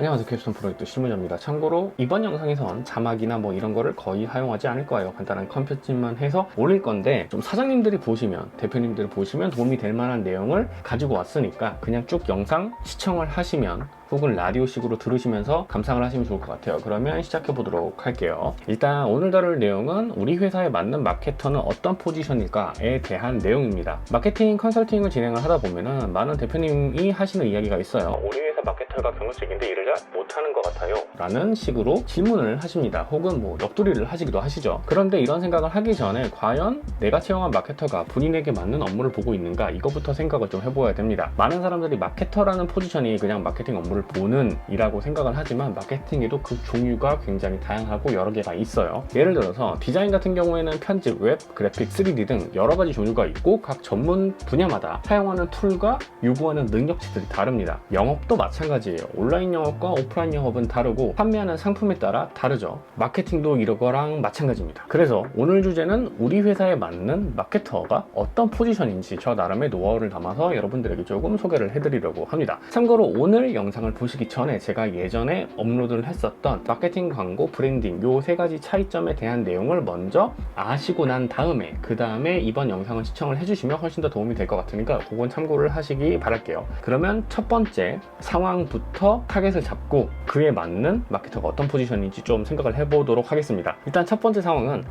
안녕하세요. 캡스톤 프로젝트 실무자입니다. 참고로 이번 영상에선 자막이나 뭐 이런 거를 거의 사용하지 않을 거예요. 간단한 컴퓨팅만 해서 올릴 건데, 좀 사장님들이 보시면, 대표님들이 보시면 도움이 될 만한 내용을 가지고 왔으니까 그냥 쭉 영상 시청을 하시면, 혹은 라디오식으로 들으시면서 감상을 하시면 좋을 것 같아요. 그러면 시작해 보도록 할게요. 일단 오늘 다룰 내용은 우리 회사에 맞는 마케터는 어떤 포지션일까에 대한 내용입니다. 마케팅 컨설팅을 진행을 하다 보면은 많은 대표님이 하시는 이야기가 있어요. 우리 회사 마케터가 경력직인데 일을 잘 못하는 것 같아요 라는 식으로 질문을 하십니다. 혹은 뭐 옆돌이를 하시기도 하시죠. 그런데 이런 생각을 하기 전에 과연 내가 채용한 마케터가 본인에게 맞는 업무를 보고 있는가, 이거부터 생각을 좀 해보아야 됩니다. 많은 사람들이 마케터라는 포지션이 그냥 마케팅 업무를 보는 이라고 생각을 하지만, 마케팅에도 그 종류가 굉장히 다양하고 여러 개가 있어요. 예를 들어서 디자인 같은 경우에는 편집, 웹, 그래픽, 3D 등 여러 가지 종류가 있고, 각 전문 분야마다 사용하는 툴과 요구하는 능력치들이 다릅니다. 영업도 마찬가지예요. 온라인 영업과 오프라인 영업은 다르고 판매하는 상품에 따라 다르죠. 마케팅도 이거랑 마찬가지입니다. 그래서 오늘 주제는 우리 회사에 맞는 마케터가 어떤 포지션인지 저 나름의 노하우를 담아서 여러분들에게 조금 소개를 해드리려고 합니다. 참고로 오늘 영상을 보시기 전에 제가 예전에 업로드를 했었던 마케팅, 광고, 브랜딩 요 세 가지 차이점에 대한 내용을 먼저 아시고 난 다음에 그 다음에 이번 영상을 시청을 해주시면 훨씬 더 도움이 될 것 같으니까 그건 참고를 하시기 바랄게요. 그러면 첫 번째 상황부터 타겟을 잡고 그에 맞는 마케터가 어떤 포지션인지 좀 생각을 해보도록 하겠습니다. 일단 첫 번째 상황은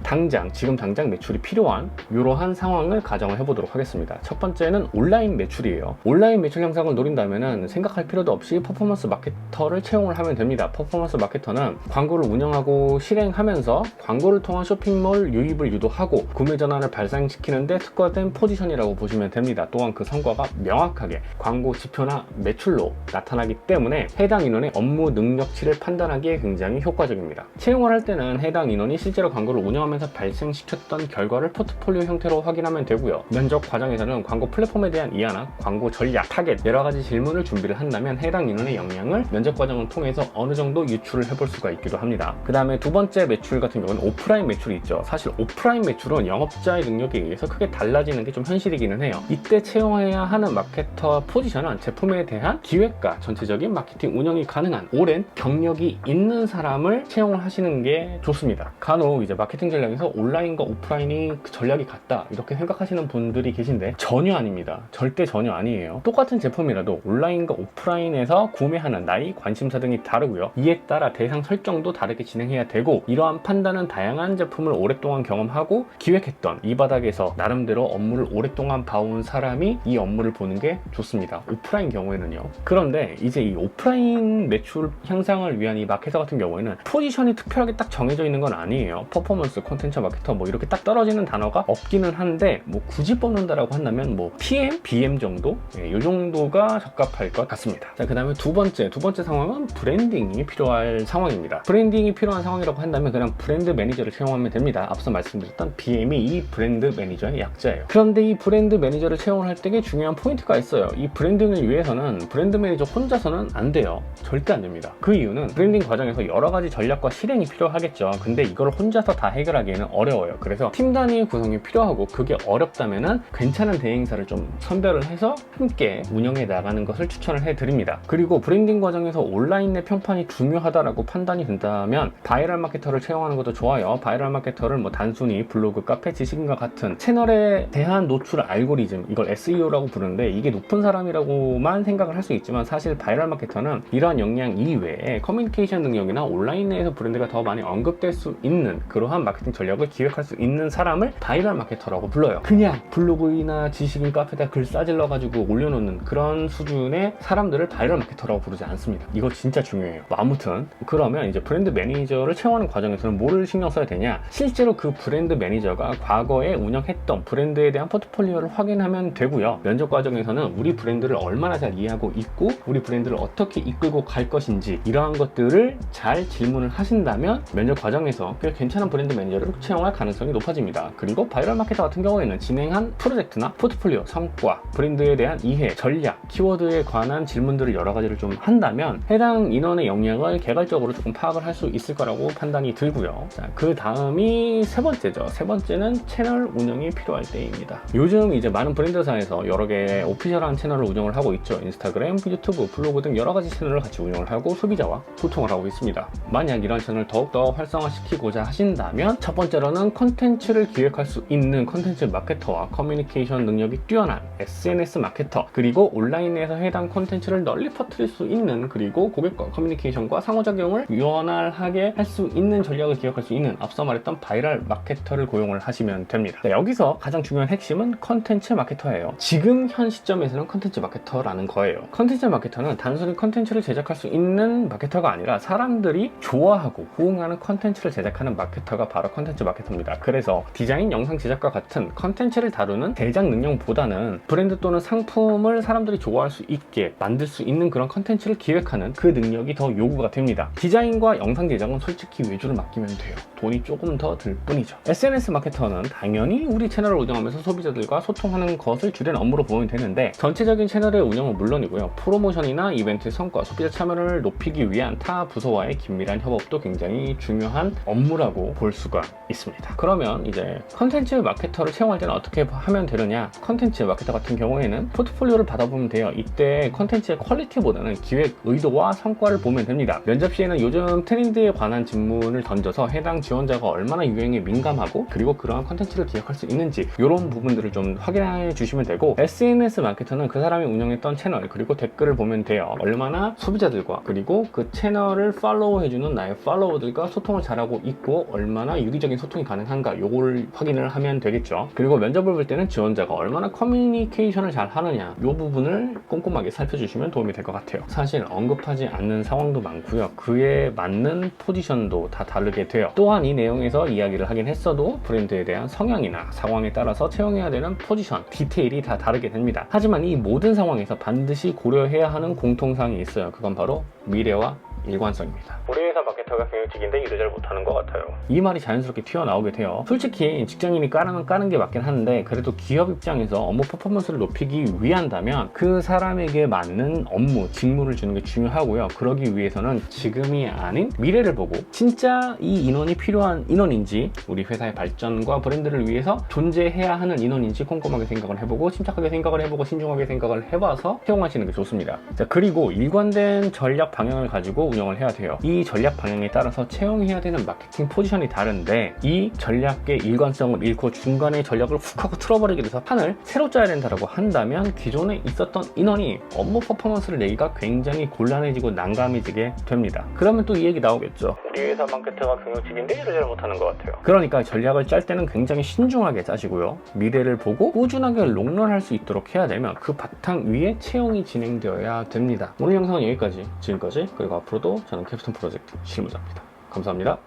지금 당장 매출이 필요한 이러한 상황을 가정을 해보도록 하겠습니다. 첫 번째는 온라인 매출이에요. 온라인 매출 향상을 노린다면 생각할 필요도 없이 퍼포먼스 마케터를 채용을 하면 됩니다. 퍼포먼스 마케터는 광고를 운영하고 실행하면서 광고를 통한 쇼핑몰 유입을 유도하고 구매 전환을 발생시키는데 특화된 포지션이라고 보시면 됩니다. 또한 그 성과가 명확하게 광고 지표나 매출로 나타나기 때문에 해당 인원의 업무 능력치를 판단하기에 굉장히 효과적입니다. 채용을 할 때는 해당 인원이 실제로 광고를 운영하면서 발생시켰던 결과를 포트폴리오 형태로 확인하면 되고요. 면접 과정에서는 광고 플랫폼에 대한 이해나 광고 전략, 타겟 여러 가지 질문을 준비를 한다면 해당 인원의 역량을 면접 과정을 통해서 어느 정도 유출을 해볼 수가 있기도 합니다. 그 다음에 두 번째 매출 같은 경우는 오프라인 매출이 있죠. 사실 오프라인 매출은 영업자의 능력에 의해서 크게 달라지는 게 좀 현실이기는 해요. 이때 채용해야 하는 마케터 포지션은 제품에 대한 기획과 전체적인 마케팅 운영이 가능한 오랜 경력이 있는 사람을 채용을 하시는 게 좋습니다. 간혹 이제 마케팅 전략에서 온라인과 오프라인이 그 전략이 같다 이렇게 생각하시는 분들이 계신데 전혀 아닙니다. 절대 전혀 아니에요. 똑같은 제품이라도 온라인과 오프라인에서 구매하는 나이, 관심사 등이 다르고요. 이에 따라 대상 설정도 다르게 진행해야 되고, 이러한 판단은 다양한 제품을 오랫동안 경험하고 기획했던 이 바닥에서 나름대로 업무를 오랫동안 봐온 사람이 이 업무를 보는 게 좋습니다. 오프라인 경우에는요. 그런데 이제 이 오프라인 매출 향상을 위한 이 마케터 같은 경우에는 포지션이 특별하게 딱 정해져 있는 건 아니에요. 퍼포먼스, 콘텐츠 마케터 뭐 이렇게 딱 떨어지는 단어가 없기는 한데, 뭐 굳이 뽑는다라고 한다면 뭐 PM, BM 정도? 이 정도가 적합할 것 같습니다. 자, 그 다음에 두 번째 상황은 브랜딩이 필요할 상황입니다. 브랜딩이 필요한 상황이라고 한다면 그냥 브랜드 매니저를 채용하면 됩니다. 앞서 말씀드렸던 BM이 이 브랜드 매니저의 약자예요. 그런데 이 브랜드 매니저를 채용을 할 때 중요한 포인트가 있어요. 이 브랜딩을 위해서는 브랜드 매니저 혼자서는 안 돼요. 절대 안 됩니다. 그 이유는 브랜딩 과정에서 여러 가지 전략과 실행이 필요하겠죠. 근데 이걸 혼자서 다 해결하기에는 어려워요. 그래서 팀 단위의 구성이 필요하고, 그게 어렵다면은 괜찮은 대행사를 좀 선별을 해서 함께 운영해 나가는 것을 추천을 해드립니다. 그리고 브랜딩 과정에서 온라인 내 평판이 중요하다라고 판단이 된다면 바이럴 마케터를 채용하는 것도 좋아요. 바이럴 마케터를 뭐 단순히 블로그, 카페, 지식인과 같은 채널에 대한 노출 알고리즘, 이걸 SEO라고 부르는데, 이게 높은 사람이라고만 생각을 할 수 있지만 사실 바이럴 마케터는 이러한 역량 이외에 커뮤니케이션 능력이나 온라인 내에서 브랜드가 더 많이 언급될 수 있는 그러한 마케팅 전략을 기획할 수 있는 사람을 바이럴 마케터라고 불러요. 그냥 블로그나 지식인 카페에다 글 싸질러 가지고 올려놓는 그런 수준의 사람들을 바이럴 마케터라고 부르지 않습니다. 이거 진짜 중요해요. 아무튼 그러면 이제 브랜드 매니저를 채용하는 과정에서는 뭐를 신경 써야 되냐, 실제로 그 브랜드 매니저가 과거에 운영했던 브랜드에 대한 포트폴리오를 확인하면 되고요. 면접 과정에서는 우리 브랜드를 얼마나 잘 이해하고 있고 우리 브랜드를 어떻게 이끌고 갈 것인지 이러한 것들을 잘 질문을 하신다면 면접 과정에서 괜찮은 브랜드 매니저를 채용할 가능성이 높아집니다. 그리고 바이럴 마케터 같은 경우에는 진행한 프로젝트나 포트폴리오, 성과, 브랜드에 대한 이해, 전략, 키워드에 관한 질문들을 여러 가지를 마케팅을 좀 한다면 해당 인원의 역량을 개괄적으로 조금 파악을 할 수 있을 거라고 판단이 들고요. 자, 그 다음이 세 번째죠. 세 번째는 채널 운영이 필요할 때입니다. 요즘 이제 많은 브랜드사에서 여러 개의 오피셜한 채널을 운영을 하고 있죠. 인스타그램, 유튜브, 블로그 등 여러 가지 채널을 같이 운영을 하고 소비자와 소통을 하고 있습니다. 만약 이런 채널을 더욱더 활성화시키고자 하신다면 첫 번째로는 컨텐츠를 기획할 수 있는 컨텐츠 마케터와 커뮤니케이션 능력이 뛰어난 SNS 마케터, 그리고 온라인에서 해당 컨텐츠를 널리 퍼뜨릴 수 있는, 그리고 고객과 커뮤니케이션과 상호작용을 원활하게 할 수 있는 전략을 기억할 수 있는 앞서 말했던 바이럴 마케터를 고용을 하시면 됩니다. 자, 여기서 가장 중요한 핵심은 컨텐츠 마케터예요. 지금 현 시점에서는 컨텐츠 마케터라는 거예요. 컨텐츠 마케터는 단순히 컨텐츠를 제작할 수 있는 마케터가 아니라 사람들이 좋아하고 호응하는 컨텐츠를 제작하는 마케터가 바로 컨텐츠 마케터입니다. 그래서 디자인, 영상 제작과 같은 컨텐츠를 다루는 제작 능력보다는 브랜드 또는 상품을 사람들이 좋아할 수 있게 만들 수 있는 그런 컨텐츠를 기획하는 그 능력이 더 요구가 됩니다. 디자인과 영상 제작은 솔직히 외주를 맡기면 돼요. 돈이 조금 더 들 뿐이죠. SNS 마케터는 당연히 우리 채널을 운영하면서 소비자들과 소통하는 것을 주된 업무로 보면 되는데, 전체적인 채널의 운영은 물론이고요, 프로모션이나 이벤트 성과, 소비자 참여를 높이기 위한 타 부서와의 긴밀한 협업도 굉장히 중요한 업무라고 볼 수가 있습니다. 그러면 이제 컨텐츠 마케터를 채용할 때는 어떻게 하면 되느냐? 컨텐츠 마케터 같은 경우에는 포트폴리오를 받아보면 돼요. 이때 컨텐츠의 퀄리티보다는 기획 의도와 성과를 보면 됩니다. 면접 시에는 요즘 트렌드에 관한 질문을 던져서 해당 지원자가 얼마나 유행에 민감하고 그리고 그러한 컨텐츠를 기획할 수 있는지, 이런 부분들을 좀 확인해 주시면 되고, SNS 마케터는 그 사람이 운영했던 채널 그리고 댓글을 보면 돼요. 얼마나 소비자들과 그리고 그 채널을 팔로우해주는 나의 팔로워들과 소통을 잘하고 있고 얼마나 유기적인 소통이 가능한가, 요걸 확인을 하면 되겠죠. 그리고 면접을 볼 때는 지원자가 얼마나 커뮤니케이션을 잘 하느냐, 요 부분을 꼼꼼하게 살펴주시면 도움이 될 것 같아요. 사실 언급하지 않는 상황도 많고요, 그에 맞는 포지션도 다 다르게 돼요. 또한 이 내용에서 이야기를 하긴 했어도 브랜드에 대한 성향이나 상황에 따라서 채용해야 되는 포지션, 디테일이 다 다르게 됩니다. 하지만 이 모든 상황에서 반드시 고려해야 하는 공통사항이 있어요. 그건 바로 미래와 일관성입니다. 우리 회사 마케터가 경영직인데 일을 잘 못하는 것 같아요. 이 말이 자연스럽게 튀어나오게 돼요. 솔직히 직장인이 까는 게 맞긴 한데, 그래도 기업 입장에서 업무 퍼포먼스를 높이기 위한다면 그 사람에게 맞는 업무, 직무를 주는 게 중요하고요. 그러기 위해서는 지금이 아닌 미래를 보고 진짜 이 인원이 필요한 인원인지, 우리 회사의 발전과 브랜드를 위해서 존재해야 하는 인원인지 꼼꼼하게 생각을 해보고, 침착하게 생각을 해보고, 신중하게 생각을 해봐서 채용하시는 게 좋습니다. 자, 그리고 일관된 전략 방향을 가지고 운영을 해야 돼요. 이 전략 방향에 따라서 채용해야 되는 마케팅 포지션이 다른데, 이 전략의 일관성을 잃고 중간에 전략을 훅 하고 틀어버리게 돼서 판을 새로 짜야 된다고 한다면 기존에 있었던 인원이 업무 퍼포먼스를 내기가 굉장히 곤란해지고 난감해지게 됩니다. 그러면 또 이 얘기 나오겠죠. 우리 회사 마케터가 경영직인데 일을 잘 못하는 것 같아요. 그러니까 전략을 짤 때는 굉장히 신중하게 짜시고요, 미래를 보고 꾸준하게 롱런할 수 있도록 해야 되면 그 바탕 위에 채용이 진행되어야 됩니다. 오늘 영상은 여기까지. 지금까지, 그리고 앞으로도 저는 캡스톤 프로젝트 실무자입니다. 감사합니다.